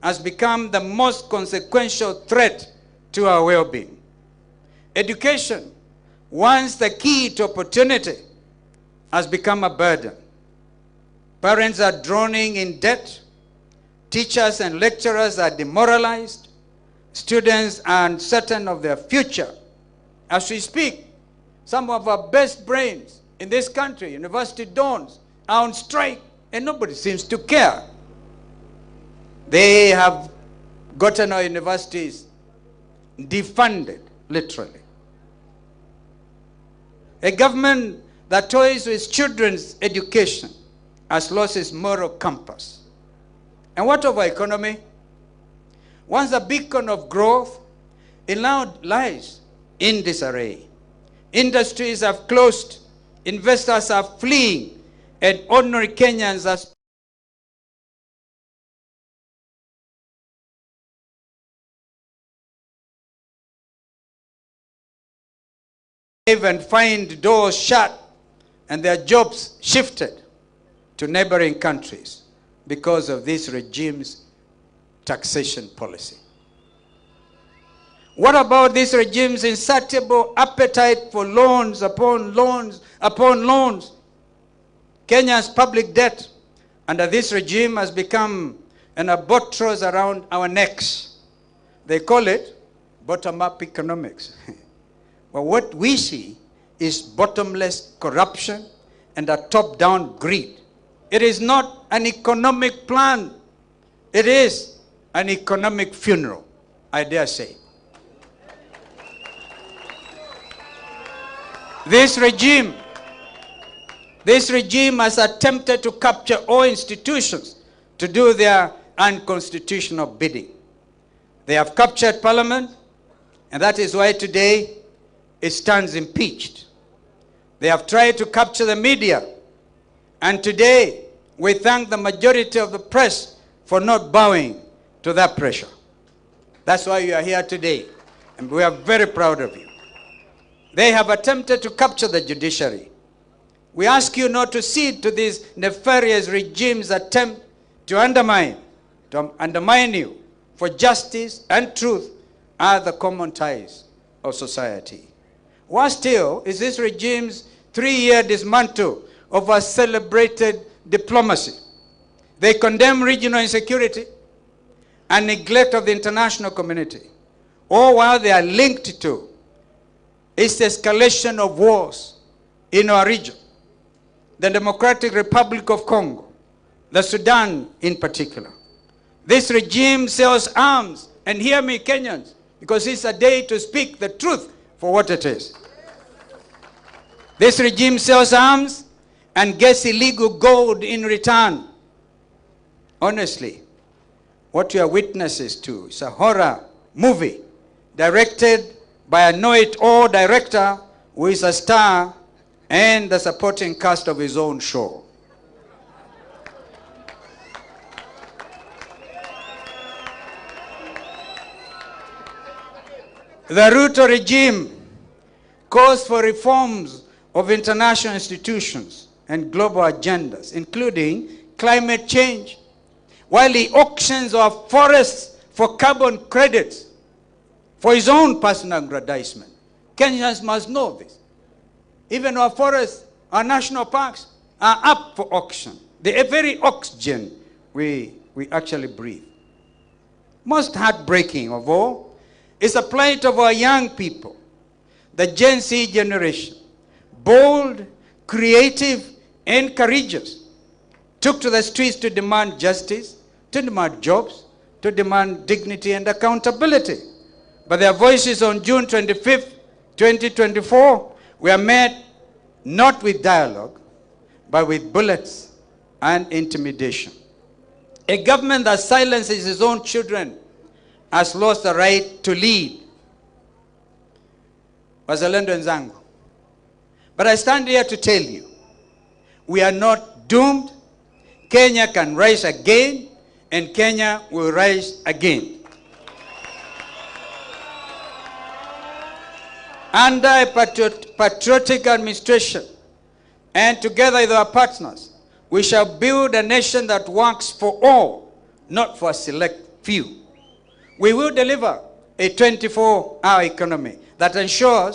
has become the most consequential threat to our well-being. Education, once the key to opportunity, has become a burden. Parents are drowning in debt. Teachers and lecturers are demoralized. Students are uncertain of their future. As we speak, some of our best brains in this country, university dons, are on strike, and nobody seems to care. They have gotten our universities defunded, literally. A government that toys with children's education has lost its moral compass. And what of our economy? Once a beacon of growth, it now lies in disarray. Industries have closed, investors are fleeing, and ordinary Kenyans are and find doors shut and their jobs shifted to neighboring countries because of this regime's taxation policy. What about this regime's insatiable appetite for loans upon loans upon loans? Kenya's public debt under this regime has become an albatross around our necks. They call it bottom-up economics. But what we see is bottomless corruption and a top-down greed. It is not an economic plan. It is an economic funeral, I dare say. This regime has attempted to capture all institutions to do their unconstitutional bidding. They have captured Parliament, and that is why today it stands impeached. They have tried to capture the media, and today we thank the majority of the press for not bowing to that pressure. That's why you are here today, and we are very proud of you. They have attempted to capture the judiciary. We ask you not to cede to this nefarious regime's attempt to undermine you, for justice and truth are the common ties of society. Worse still is this regime's 3-year dismantle of our celebrated diplomacy. They condemn regional insecurity and neglect of the international community, all while they are linked to its escalation of wars in our region, the Democratic Republic of Congo, the Sudan in particular. This regime sells arms, and hear me, Kenyans, because it's a day to speak the truth for what it is. This regime sells arms and gets illegal gold in return. Honestly, what you are witnesses to is a horror movie directed by a know-it-all director who is a star and the supporting cast of his own show. The RUTO regime calls for reforms of international institutions and global agendas, including climate change, while he auctions our forests for carbon credits for his own personal aggrandizement. Kenyans must know this. Even our forests, our national parks are up for auction. The very oxygen we actually breathe. Most heartbreaking of all is the plight of our young people, the Gen Z generation. Bold, creative, and courageous, took to the streets to demand justice, to demand jobs, to demand dignity and accountability. But their voices on June 25th, 2024, were met not with dialogue, but with bullets and intimidation. A government that silences its own children has lost the right to lead. Wazalendo wenzangu. But I stand here to tell you, we are not doomed. Kenya can rise again, and Kenya will rise again. Under a patriotic administration, and together with our partners, we shall build a nation that works for all, not for a select few. We will deliver a 24-hour economy that ensures